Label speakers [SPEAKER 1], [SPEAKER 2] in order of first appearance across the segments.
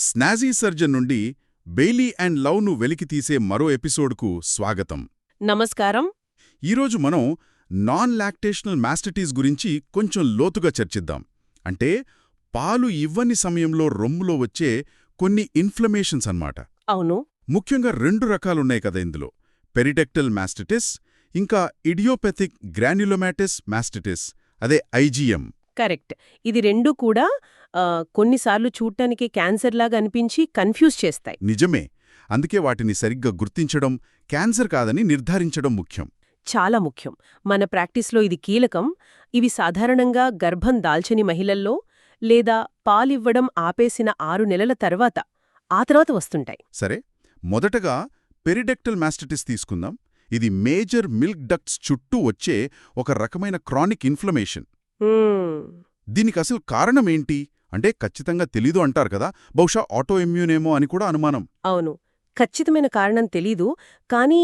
[SPEAKER 1] స్నాజీ surgeon నుండి Bailey and లవ్ను వెలికితీసే మరో ఎపిసోడ్కు స్వాగతం.
[SPEAKER 2] నమస్కారం.
[SPEAKER 1] ఈరోజు మనం నాన్ లాక్టేషనల్ మాస్టిటీస్ గురించి కొంచెం లోతుగా చర్చిద్దాం. అంటే పాలు ఇవ్వని సమయంలో రొమ్ములో వచ్చే కొన్ని ఇన్ఫ్లమేషన్స్ అన్నమాట.
[SPEAKER 2] అవును,
[SPEAKER 1] ముఖ్యంగా 2 రకాలున్నాయి కదా ఇందులో, పెరిడక్టల్ మాస్టిటిస్ ఇంకా ఇడియోపెథిక్ గ్రాన్యులోమాటిస్ మాస్టిటిస్, అదే ఐజీఎం.
[SPEAKER 2] కరెక్ట్. ఇది రెండూ కూడా కొన్నిసార్లు చూడటానికి క్యాన్సర్లాగా అనిపించి కన్ఫ్యూజ్ చేస్తాయి.
[SPEAKER 1] నిజమే. అందుకే వాటిని సరిగ్గా గుర్తించడం, క్యాన్సర్ కాదని నిర్ధారించడం ముఖ్యం.
[SPEAKER 2] చాలా ముఖ్యం. మన ప్రాక్టీస్లో ఇది కీలకం. ఇవి సాధారణంగా గర్భం దాల్చని మహిళల్లో లేదా పాలివ్వడం ఆపేసిన 6 నెలల తర్వాత వస్తుంటాయి.
[SPEAKER 1] సరే, మొదటగా పెరిడక్టల్ మాస్టిటిస్ తీసుకుందాం. ఇది మేజర్ మిల్క్ డక్ట్స్ చుట్టూ వచ్చే ఒక రకమైన క్రానిక్ ఇన్ఫ్లమేషన్. దీనికి అసలు కారణమేంటి అంటే ఖచ్చితంగా తెలీదు అంటారు కదా, బహుశా ఆటో ఇమ్యూనేమో అని కూడా అనుమానం.
[SPEAKER 2] అవును, ఖచ్చితమైన కారణం తెలీదు. కానీ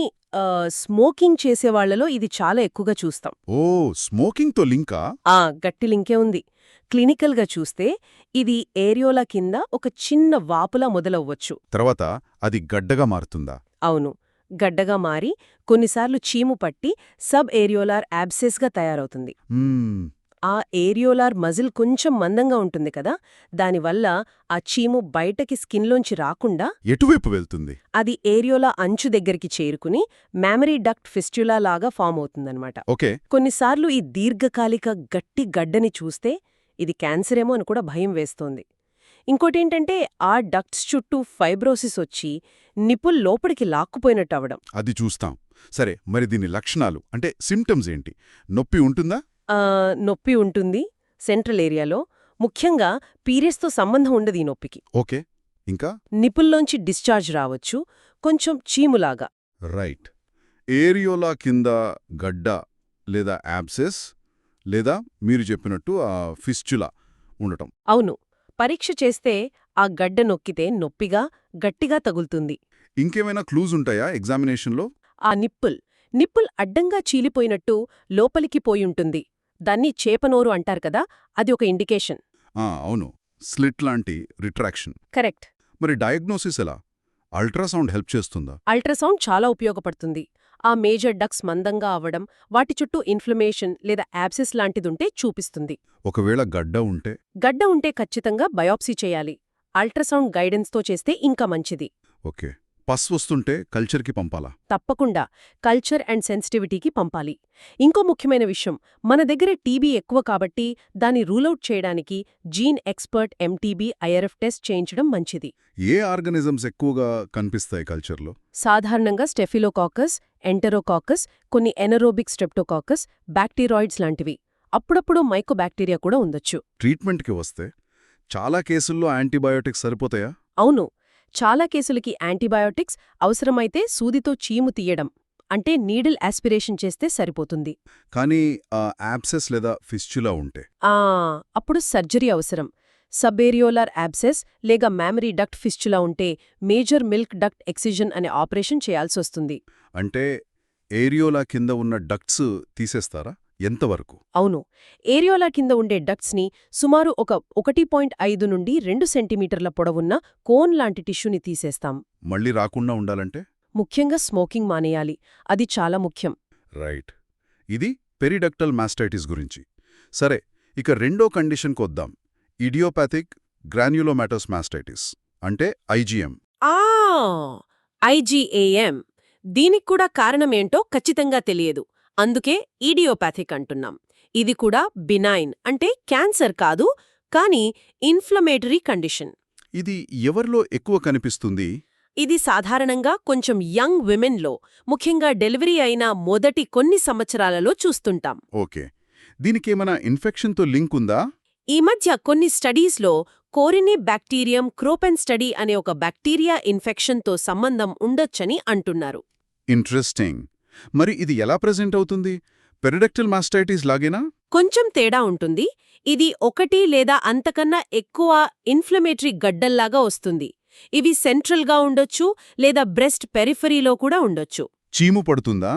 [SPEAKER 2] స్మోకింగ్ చేసేవాళ్లలో ఇది చాలా ఎక్కువగా చూస్తాం.
[SPEAKER 1] ఓ, స్మోకింగ్తో లింకా?
[SPEAKER 2] గట్టి లింకే ఉంది. క్లినికల్గా చూస్తే ఇది ఏరియోలా కింద ఒక చిన్న వాపులా మొదలవ్వచ్చు.
[SPEAKER 1] తర్వాత అది గడ్డగా మారుతుందా?
[SPEAKER 2] అవును, గడ్డగా మారి కొన్నిసార్లు చీము పట్టి సబ్ ఏరియోలార్ యాబ్సెస్గా తయారవుతుంది. ఆ ఏరియోలార్ మజిల్ కొంచెం మందంగా ఉంటుంది కదా, దానివల్ల ఆ చీము బయటకి స్కిన్లోంచి రాకుండా
[SPEAKER 1] ఎటువైపు వెళ్తుంది?
[SPEAKER 2] అది ఏరియోలా అంచు దగ్గరికి చేరుకుని మామరీ డక్ట్ ఫిస్ట్యులా లాగా ఫామ్ అవుతుందన్నమాట.
[SPEAKER 1] ఓకే.
[SPEAKER 2] కొన్నిసార్లు ఈ దీర్ఘకాలిక గట్టి గడ్డని చూస్తే ఇది క్యాన్సరేమో అని కూడా భయం వేస్తోంది. ఇంకోటేంటంటే ఆ డక్ట్స్ చుట్టూ ఫైబ్రోసిస్ వచ్చి నిపుల్ లోపలికి లాక్కుపోయినట్టు అవడం.
[SPEAKER 1] అది చూస్తాం. సరే, మరి దీని లక్షణాలు అంటే సిమ్టమ్స్ ఏంటి? నొప్పి ఉంటుందా?
[SPEAKER 2] నొప్పి ఉంటుంది సెంట్రల్ ఏరియాలో. ముఖ్యంగా పీరియడ్స్తో సంబంధం ఉండదు ఈ నొప్పికి.
[SPEAKER 1] ఓకే. ఇంకా?
[SPEAKER 2] నిపుల్లోంచి డిశ్చార్జ్ రావచ్చు, కొంచెం చీములాగా.
[SPEAKER 1] రైట్. ఏరియోలా కింద గడ్డ లేదా యాబ్సెస్ లేదా మీరు చెప్పినట్టు ఆ ఫిస్చులా ఉండటం.
[SPEAKER 2] అవును, పరీక్ష చేస్తే ఆ గడ్డ నొక్కితే నొప్పిగా గట్టిగా తగులుతుంది.
[SPEAKER 1] ఇంకేమైనా క్లూజ్ ఉంటాయా ఎగ్జామినేషన్లో?
[SPEAKER 2] ఆ నిప్పుల్ అడ్డంగా చీలిపోయినట్టు లోపలికి పోయుంటుంది. దాన్ని చేపనోరు అంటారు కదా, అది ఒక ఇండికేషన్.
[SPEAKER 1] అవును, స్లిట్ లాంటి రిట్రాక్షన్.
[SPEAKER 2] కరెక్ట్.
[SPEAKER 1] మరి డయాగ్నోసిస్ ఎలా? అల్ట్రాసౌండ్ హెల్ప్ చేస్తుందా?
[SPEAKER 2] అల్ట్రాసౌండ్ చాలా ఉపయోగపడుతుంది. ఆ మేజర్ డక్స్ మందంగా అవడం, వాటి చుట్టూ ఇన్ఫ్లమేషన్ లేదా యాబ్సెస్ లాంటిదుంటే చూపిస్తుంది.
[SPEAKER 1] ఒకవేళ గడ్డ
[SPEAKER 2] ఉంటే ఖచ్చితంగా బయాప్సీ చేయాలి. అల్ట్రాసౌండ్ గైడెన్స్తో చేస్తే ఇంకా మంచిది.
[SPEAKER 1] ఓకే. పస్ వస్తుంటే కల్చర్కి పంపాలా?
[SPEAKER 2] తప్పకుండా కల్చర్ అండ్ సెన్సిటివిటీకి పంపాలి. ఇంకో ముఖ్యమైన విషయం, మన దగ్గర టీబీ ఎక్కువ కాబట్టి దాన్ని రూలౌట్ చేయడానికి gene expert MTB IRF test చేయించడం మంచిది.
[SPEAKER 1] ఏ ఆర్గనిజమ్స్ ఎక్కువగా కనిపిస్తాయి కల్చర్లో?
[SPEAKER 2] సాధారణంగా స్టెఫిలోకాకస్, ఎంటెరోకాకస్, కొన్ని ఎనరోబిక్ స్ట్రెప్టోకాకస్, బ్యాక్టీరాయిడ్స్ లాంటివి. అప్పుడప్పుడు మైకోబాక్టీరియా కూడా ఉండొచ్చు.
[SPEAKER 1] ట్రీట్మెంట్కి వస్తే చాలా కేసుల్లో యాంటీబయోటిక్స్ సరిపోతాయా?
[SPEAKER 2] అవును, చాలా కేసులకి యాంటీబయోటిక్స్, అవసరమైతే సూదితో చీము తీయడం అంటే నీడిల్ ఆస్పిరేషన్ చేస్తే సరిపోతుంది.
[SPEAKER 1] కానీ యాబ్సెస్ లేదా ఫిస్చులా ఉంటే
[SPEAKER 2] అప్పుడు సర్జరీ అవసరం. సబేరియోలార్ యాబ్సెస్ లేక మామరీ డక్ట్ ఫిస్చులా ఉంటే మేజర్ మిల్క్ డక్ట్ ఎక్సిజన్ అనే ఆపరేషన్ చేయాల్సొస్తుంది.
[SPEAKER 1] అంటే ఏరియోలా కింద ఉన్న డక్ట్స్ తీసేస్తారా? ఎంతవరకు?
[SPEAKER 2] అవును, ఏరియోలా కింద ఉండే డక్ట్స్ని సుమారు 1.5 నుండి 2 సెంటీమీటర్ల పొడవున్న కోన్ లాంటి టిష్యూని తీసేస్తాం.
[SPEAKER 1] మళ్ళీ రాకుండా ఉండాలంటే?
[SPEAKER 2] ముఖ్యంగా స్మోకింగ్ మానేయాలి, అది చాలా ముఖ్యం.
[SPEAKER 1] రైట్. ఇది పెరిడక్టల్ మాస్టైటిస్ గురించి. సరే, ఇక రెండో కండిషన్కి వద్దాం. ఇడియోపాథిక్ గ్రాన్యులోమాటోస్ మాస్టైటిస్ అంటే ఐజీఎం.
[SPEAKER 2] ఐజీఏఎం. దీనికి కూడా కారణమేంటో ఖచ్చితంగా తెలియదు, అందుకే ఇడియోపాథిక్ అంటున్నాం. ఇది కూడా బినైన్ అంటే క్యాన్సర్ కాదు, కానీ ఇన్ఫ్లమేటరీ కండిషన్.
[SPEAKER 1] ఇది ఎవరిలో ఎక్కువ కనిపిస్తుంది?
[SPEAKER 2] ఇది సాధారణంగా కొంచెం యంగ్ విమెన్లో, ముఖ్యంగా డెలివరీ అయిన మొదటి కొన్ని సంవత్సరాలలో చూస్తుంటాం.
[SPEAKER 1] ఓకే. దీనికేమైనా ఇన్ఫెక్షన్తో లింక్ ఉందా?
[SPEAKER 2] ఈ మధ్య కొన్ని స్టడీస్లో కోరినీ బ్యాక్టీరియం క్రోపెన్ స్టడీ అనే ఒక బ్యాక్టీరియా ఇన్ఫెక్షన్తో సంబంధం ఉండొచ్చని అంటున్నారు.
[SPEAKER 1] ఇంట్రెస్టింగ్. మరి ఇది ఎలా ప్రెజెంట్ అవుతుంది? పెరిడక్టల్ మాస్టైటిస్ లాగేనా?
[SPEAKER 2] కొంచెం తేడా ఉంటుంది. ఇది 1 లేదా అంతకన్నా ఎక్కువ ఇన్ఫ్లమేటరీ గడ్డల్లాగా వస్తుంది. ఇవి సెంట్రల్గా ఉండొచ్చు లేదా బ్రెస్ట్ పెరిఫరీలో కూడా ఉండొచ్చు.
[SPEAKER 1] చీము పడుతుందా?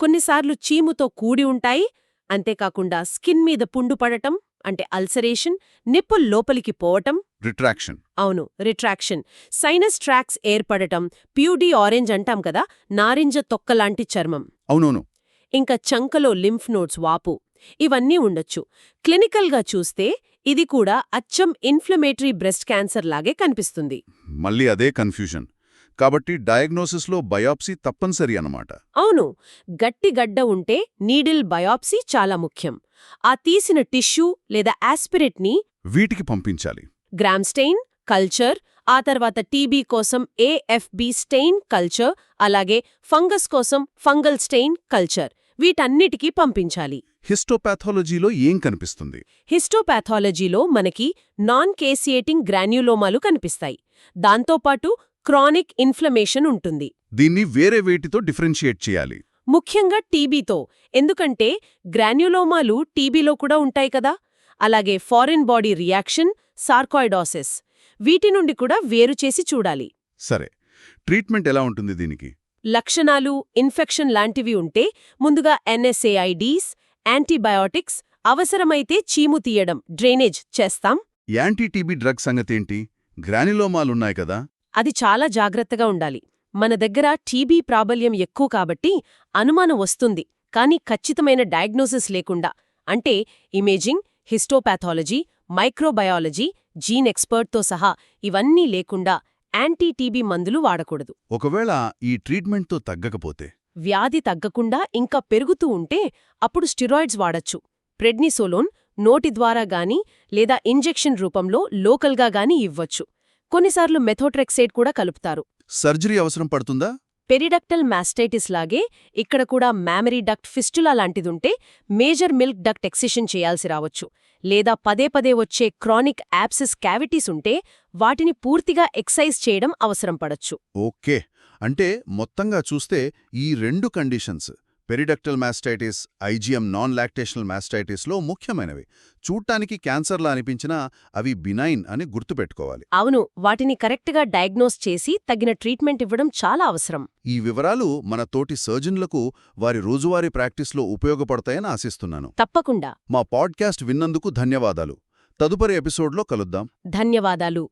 [SPEAKER 2] కొన్నిసార్లు చీముతో కూడి ఉంటాయి. అంతేకాకుండా స్కిన్ మీద పుండు పడటం అంటే అల్సరేషన్, నిప్పుల్ లోపలికి పోవటం.
[SPEAKER 1] రిట్రాక్షన్.
[SPEAKER 2] అవును, రిట్రాక్షన్. సైనస్ ట్రాక్స్ ఏర్పడటం, ప్యూడీ ఆరెంజ్ అంటాం కదా, నారింజ తొక్కలాంటి చర్మం.
[SPEAKER 1] అవునవును.
[SPEAKER 2] ఇంకా చంకలో లింఫ్ నోడ్స్ వాపు. ఇవన్నీ ఉండొచ్చు. క్లినికల్గా చూస్తే ఇది కూడా అచ్చం ఇన్ఫ్లమేటరీ బ్రెస్ట్ క్యాన్సర్ లాగే కనిపిస్తుంది.
[SPEAKER 1] మళ్ళీ అదే కన్ఫ్యూజన్. కాబట్టి డయాగ్నోసిస్లో బయాప్సీ తప్పనిసరి అన్నమాట.
[SPEAKER 2] అవును, గట్టి గడ్డ ఉంటే నీడిల్ బయాప్సీ చాలా ముఖ్యం. ఆ తీసిన టిష్యూ లేదా ఆస్పిరేట్ని
[SPEAKER 1] వీటికి పంపించాలి.
[SPEAKER 2] గ్రామ్ స్టెయిన్, కల్చర్, ఆ తర్వాత టీబీ కోసం ఏఎఫ్బి స్టెయిన్ కల్చర్, అలాగే ఫంగస్ కోసం ఫంగల్ స్టెయిన్ కల్చర్, వీటన్నిటికీ పంపించాలి.
[SPEAKER 1] హిస్టోపాథాలజీలో ఏం కనిపిస్తుంది?
[SPEAKER 2] హిస్టోపాథాలజీలో మనకి నాన్ కేసియేటింగ్ గ్రాన్యులోమాలు కనిపిస్తాయి. దాంతోపాటు క్రానిక్ ఇన్ఫ్లమేషన్ ఉంటుంది.
[SPEAKER 1] దీన్ని వేరే వేటితో డిఫరెన్షియేట్ చేయాలి?
[SPEAKER 2] ముఖ్యంగా టీబీతో, ఎందుకంటే గ్రాన్యులోమాలు టీబీలో కూడా ఉంటాయి కదా. అలాగే ఫారిన్ బాడీ రియాక్షన్, సార్కాయిడోసిస్, వీటి నుండి కూడా వేరు చేసి చూడాలి.
[SPEAKER 1] సరే, ట్రీట్మెంట్ ఎలా ఉంటుంది దీనికి?
[SPEAKER 2] లక్షణాలు ఇన్ఫెక్షన్ లాంటివి ఉంటే ముందుగా ఎన్ఎస్ఏఐడీస్, యాంటీబయాటిక్స్, అవసరమైతే చీము తీయడం, డ్రైనేజ్ చేస్తాం.
[SPEAKER 1] Anti-TB drug సంగతేంటి? గ్రాన్యులోమాలున్నాయి కదా.
[SPEAKER 2] అది చాలా జాగ్రత్తగా ఉండాలి. మన దగ్గర టీబీ ప్రాబల్యం ఎక్కువ కాబట్టి అనుమానం వస్తుంది, కానీ ఖచ్చితమైన డయాగ్నోసిస్ లేకుండా, అంటే ఇమేజింగ్, హిస్టోపాథాలజీ, మైక్రోబయాలజీ, జీన్ ఎక్స్పర్ట్తో సహా ఇవన్నీ లేకుండా యాంటీ-టీబీ మందులు వాడకూడదు.
[SPEAKER 1] ఒకవేళ ఈ ట్రీట్మెంట్తో తగ్గకపోతే?
[SPEAKER 2] వ్యాధి తగ్గకుండా ఇంకా పెరుగుతూ ఉంటే అప్పుడు స్టిరాయిడ్స్ వాడొచ్చు. ప్రెడ్నిసోలోన్ నోటి ద్వారా గానీ లేదా ఇంజెక్షన్ రూపంలో లోకల్గా గానీ ఇవ్వచ్చు. కొన్నిసార్లు మెథోట్రెక్సేట్ కూడా కలుపుతారు.
[SPEAKER 1] సర్జరీ అవసరం పడుతుందా?
[SPEAKER 2] పెరిడక్టల్ మాస్టైటిస్ లాగే ఇక్కడ కూడా మ్యామరీ డక్ట్ ఫిస్టులా లాంటిదుంటే మేజర్ మిల్క్ డక్ట్ ఎక్సిషన్ చేయాల్సి రావచ్చు. లేదా పదే పదే వచ్చే క్రానిక్ యాబ్సిస్ క్యావిటీస్ ఉంటే వాటిని పూర్తిగా ఎక్సైజ్ చేయడం అవసరం పడొచ్చు.
[SPEAKER 1] ఓకే, అంటే మొత్తంగా చూస్తే ఈ రెండు conditions, periductal mastitis, IGM non lactational మాస్టైటిస్లో ముఖ్యమైనవి. చూడ్డానికి క్యాన్సర్లా అనిపించినా అవి బినైన్ అని గుర్తుపెట్టుకోవాలి.
[SPEAKER 2] అవును, వాటిని కరెక్ట్గా డయాగ్నోస్ చేసి తగిన ట్రీట్మెంట్ ఇవ్వడం చాలా అవసరం.
[SPEAKER 1] ఈ వివరాలు మన తోటి సర్జన్లకు వారి రోజువారీ ప్రాక్టీస్లో ఉపయోగపడతాయని ఆశిస్తున్నాను.
[SPEAKER 2] తప్పకుండా.
[SPEAKER 1] మా పాడ్కాస్ట్ విన్నందుకు ధన్యవాదాలు. తదుపరి ఎపిసోడ్లో కలుద్దాం.
[SPEAKER 2] ధన్యవాదాలు.